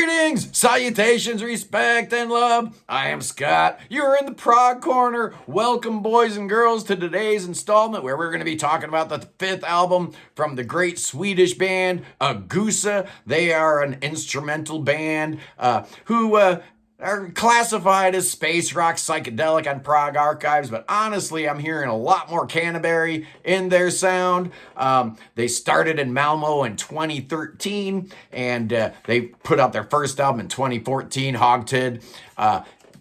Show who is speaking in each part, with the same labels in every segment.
Speaker 1: Greetings, salutations, respect, and love. I am Scott. You're in the Prog Corner. Welcome, boys and girls, to today's installment where we're going to be talking about the fifth album from the great Swedish band Agusa. They are an instrumental band who are classified as space rock psychedelic on Prog Archives, but honestly, I'm hearing a lot more Canterbury in their sound. They started in Malmo in 2013, and they put out their first album in 2014, Hogtid.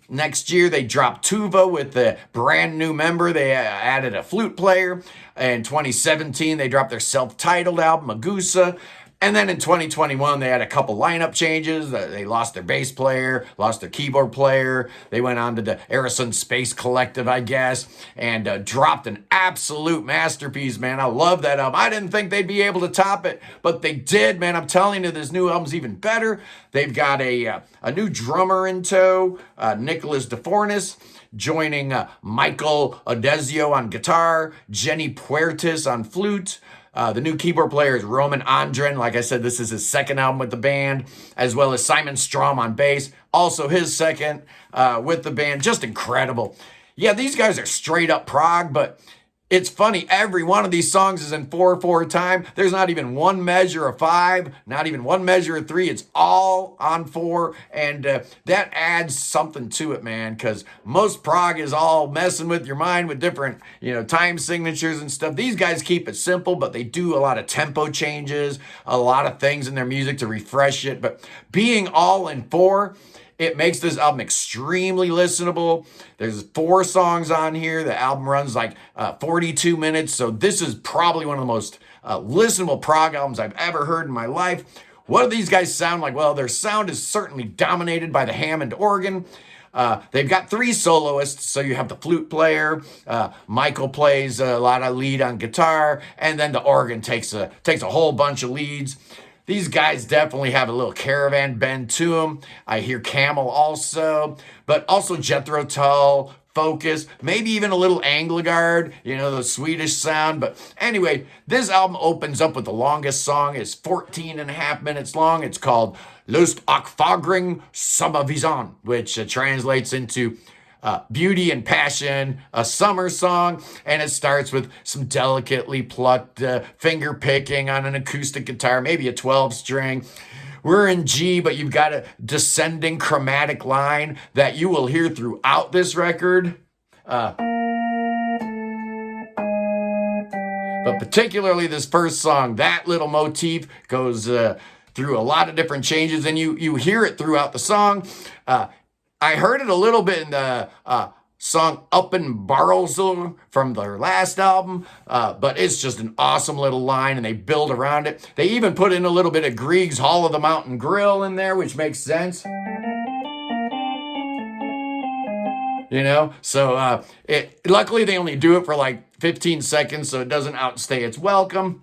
Speaker 1: Next year, they dropped Tuva with a brand new member. They added a flute player. In 2017, they dropped their self-titled album, Agusa. And then in 2021, they had a couple lineup changes. They lost their bass player, lost their keyboard player. They went on to the Arizona Space Collective, I guess, and dropped an absolute masterpiece, man. I love that album. I didn't think they'd be able to top it, but they did, man. I'm telling you, this new album's even better. They've got a new drummer in tow, Nicholas DeFornis, joining Michael Odezio on guitar, Jenny Puertas on flute. The new keyboard player is Roman Andren. Like I said, this is his second album with the band, as well as Simon Strom on bass, also his second with the band. Just incredible. Yeah, these guys are straight up prog, but it's funny, every one of these songs is in 4/4 time. There's not even one measure of 5, not even one measure of 3. It's all on 4, and that adds something to it, man, because most prog is all messing with your mind with different, time signatures and stuff. These guys keep it simple, but they do a lot of tempo changes, a lot of things in their music to refresh it. But being all in 4, it makes this album extremely listenable. There's 4 songs on here. The album runs like 42 minutes. So this is probably one of the most listenable prog albums I've ever heard in my life. What do these guys sound like? Well, their sound is certainly dominated by the Hammond organ. They've got 3 soloists, so you have the flute player, Michael plays a lot of lead on guitar, and then the organ takes a whole bunch of leads. These guys definitely have a little Caravan bend to them. I hear Camel also, but also Jethro Tull, Focus, maybe even a little Anglagard, the Swedish sound. But anyway, this album opens up with the longest song. It's 14 and a half minutes long. It's called Lust och fagring sommarvisan, which translates into Beauty and Passion, a summer song, and it starts with some delicately plucked finger picking on an acoustic guitar, maybe a 12-string. We're in G, but you've got a descending chromatic line that you will hear throughout this record. But particularly this first song, that little motif goes through a lot of different changes, and you hear it throughout the song. I heard it a little bit in the song Uppen Barrelsel from their last album, but it's just an awesome little line, and they build around it. They even put in a little bit of Grieg's Hall of the Mountain Grill in there, which makes sense. So luckily they only do it for like 15 seconds, so it doesn't outstay its welcome.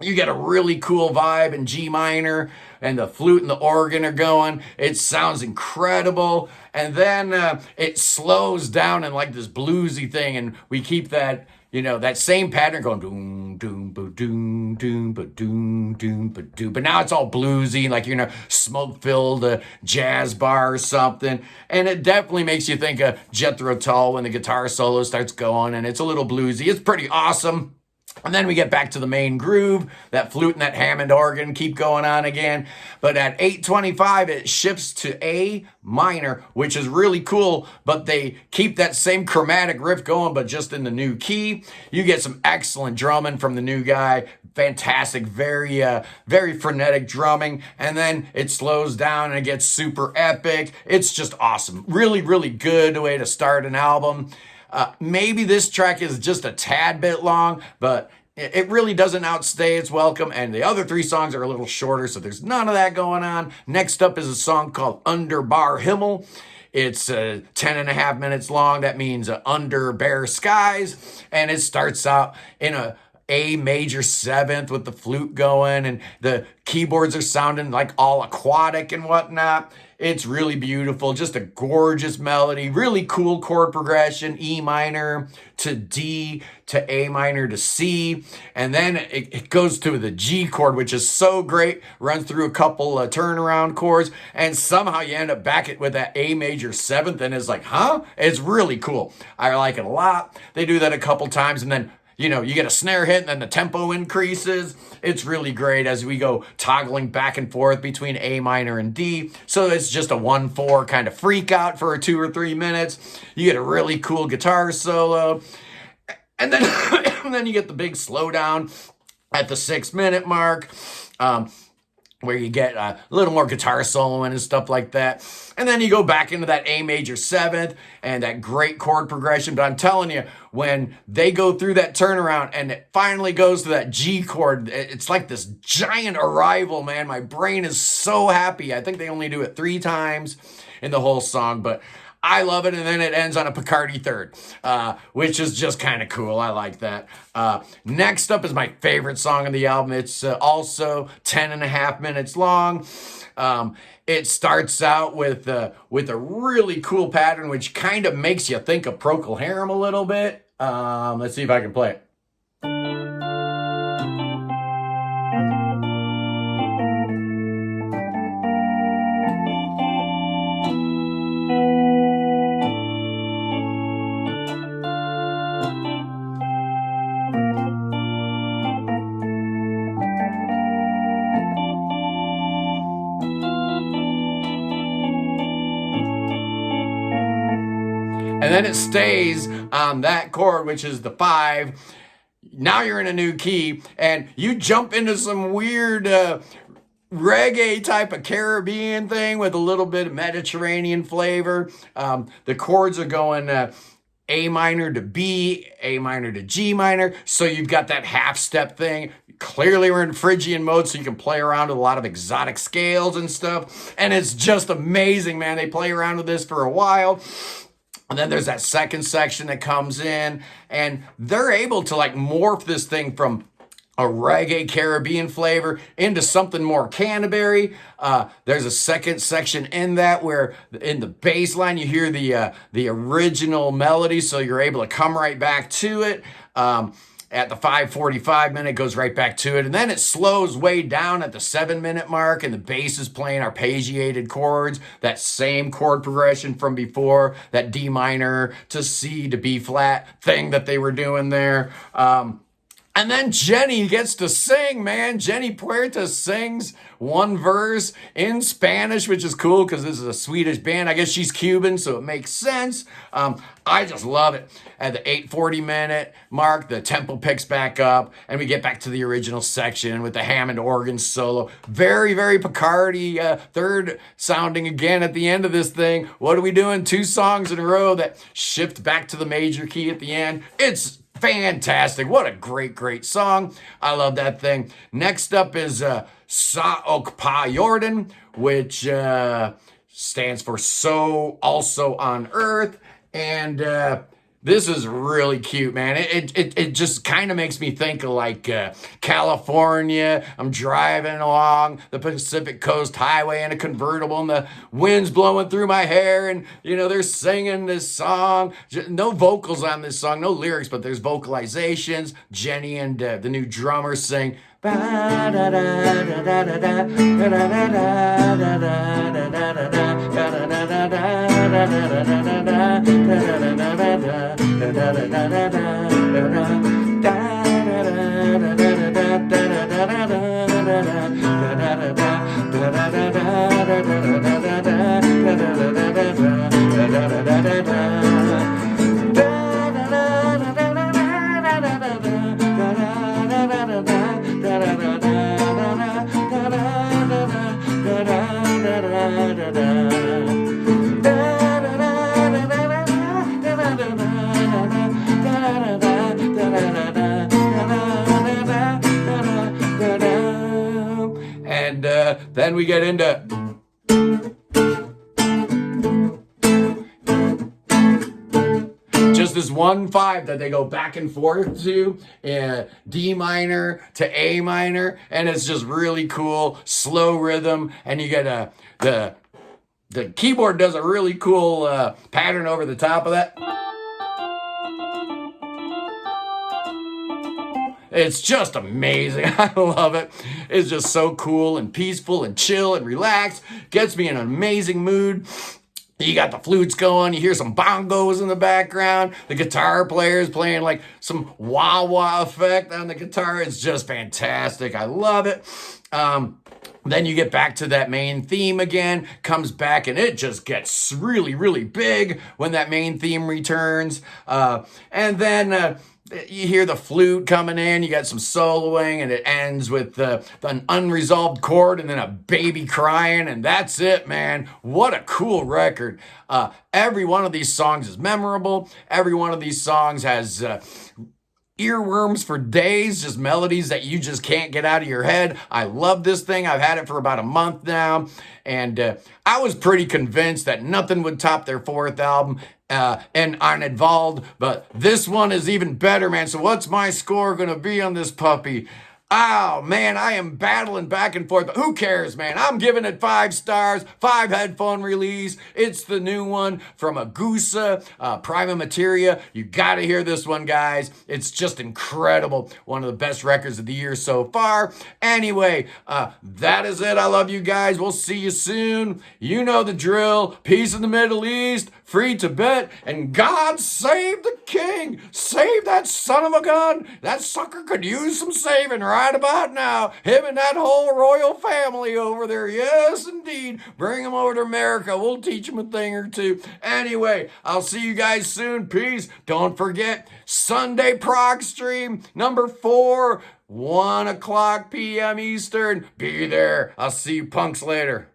Speaker 1: You get a really cool vibe in G minor, and the flute and the organ are going. It sounds incredible. And then it slows down in like this bluesy thing, and we keep that, that same pattern going doom, doom, ba doom, doom, ba doom, doom, ba doom. But now it's all bluesy, like you're in a smoke-filled jazz bar or something. And it definitely makes you think of Jethro Tull when the guitar solo starts going, and it's a little bluesy. It's pretty awesome. And then we get back to the main groove. That flute and that Hammond organ keep going on again. But at 8:25, it shifts to A minor, which is really cool. But they keep that same chromatic riff going, but just in the new key. You get some excellent drumming from the new guy. Fantastic, very frenetic drumming. And then it slows down and it gets super epic. It's just awesome. Really, really good way to start an album. Maybe this track is just a tad bit long, but it really doesn't outstay its welcome. And the other 3 songs are a little shorter, so there's none of that going on. Next up is a song called Under Bar Himmel. It's 10 and a half minutes long. That means under bare skies. And it starts out in A major seventh with the flute going, and the keyboards are sounding like all aquatic and whatnot. It's really beautiful, just a gorgeous melody, really cool chord progression, E minor to D to A minor to C, and then it goes to the G chord, which is so great, runs through a couple turnaround chords, and somehow you end up back with that A major seventh, and it's like, huh? It's really cool. I like it a lot. They do that a couple times, and then you get a snare hit and then the tempo increases. It's really great as we go toggling back and forth between A minor and D. So it's just a 1-4 kind of freak out for 2 or 3 minutes. You get a really cool guitar solo. And then, and then you get the big slowdown at the 6-minute mark. Where you get a little more guitar soloing and stuff like that. And then you go back into that A major seventh and that great chord progression. But I'm telling you, when they go through that turnaround and it finally goes to that G chord, it's like this giant arrival, man. My brain is so happy. I think they only do it 3 times in the whole song, but I love it. And then it ends on a Picardy third, which is just kind of cool. I like that. Next up is my favorite song on the album. It's also 10.5 minutes long. It starts out with a really cool pattern, which kind of makes you think of Procol Harum a little bit. Let's see if I can play it. And then it stays on that chord, which is the 5. Now you're in a new key, and you jump into some weird reggae type of Caribbean thing with a little bit of Mediterranean flavor. The chords are going A minor to B, A minor to G minor. So you've got that half step thing. Clearly we're in Phrygian mode, so you can play around with a lot of exotic scales and stuff. And it's just amazing, man. They play around with this for a while. And then there's that second section that comes in, and they're able to like morph this thing from a reggae Caribbean flavor into something more Canterbury. There's a second section in that where in the bass line you hear the original melody, so you're able to come right back to it. At the 5:45 minute, goes right back to it. And then it slows way down at the 7-minute mark, and the bass is playing arpeggiated chords, that same chord progression from before, that D minor to C to B flat thing that they were doing there. And then Jenny gets to sing, man. Jenny Puerta sings one verse in Spanish, which is cool because this is a Swedish band. I guess she's Cuban, so it makes sense. I just love it. At the 8:40 minute mark, the tempo picks back up, and we get back to the original section with the Hammond organ solo. Very, very Picardy third sounding again at the end of this thing. What are we doing? 2 songs in a row that shift back to the major key at the end. It's fantastic. What a great, great song. I love that thing. Next up is Sa Ok Pa Jordan, which stands for So Also on Earth. And this is really cute, man. It just kind of makes me think of like California. I'm driving along the Pacific Coast Highway in a convertible, and the wind's blowing through my hair, and they're singing this song. No vocals on this song, no lyrics, but there's vocalizations. Jenny and the new drummer sing. And then we get into just this 1-5 that they go back and forth to, D minor to A minor, and it's just really cool, slow rhythm, and you get the keyboard does a really cool pattern over the top of that. It's just amazing. I love it. It's just so cool and peaceful and chill and relaxed. Gets me in an amazing mood. You got the flutes going. You hear some bongos in the background. The guitar player is playing like some wah-wah effect on the guitar. It's just fantastic. I love it. Then you get back to that main theme again, comes back, and it just gets really, really big when that main theme returns. And then you hear the flute coming in, you got some soloing, and it ends with an unresolved chord and then a baby crying, and that's it, man. What a cool record. Every one of these songs is memorable. Every one of these songs has earworms for days, just melodies that you just can't get out of your head. I love this thing. I've had it for about a month now, and I was pretty convinced that nothing would top their fourth album, and aren't involved, but this one is even better, man. So what's my score gonna be on this puppy? Oh, man, I am battling back and forth, but who cares, man? I'm giving it 5 stars, 5 headphone release. It's the new one from Agusa, Prima Materia. You gotta hear this one, guys. It's just incredible. One of the best records of the year so far. Anyway, that is it. I love you guys. We'll see you soon. You know the drill. Peace in the Middle East, free Tibet, and God save the king. Save that son of a gun. That sucker could use some saving right about now. Him and that whole royal family over there. Yes, indeed. Bring them over to America. We'll teach them a thing or two. Anyway, I'll see you guys soon. Peace. Don't forget, Sunday Prog stream number 4, 1 o'clock p.m. Eastern. Be there. I'll see you punks later.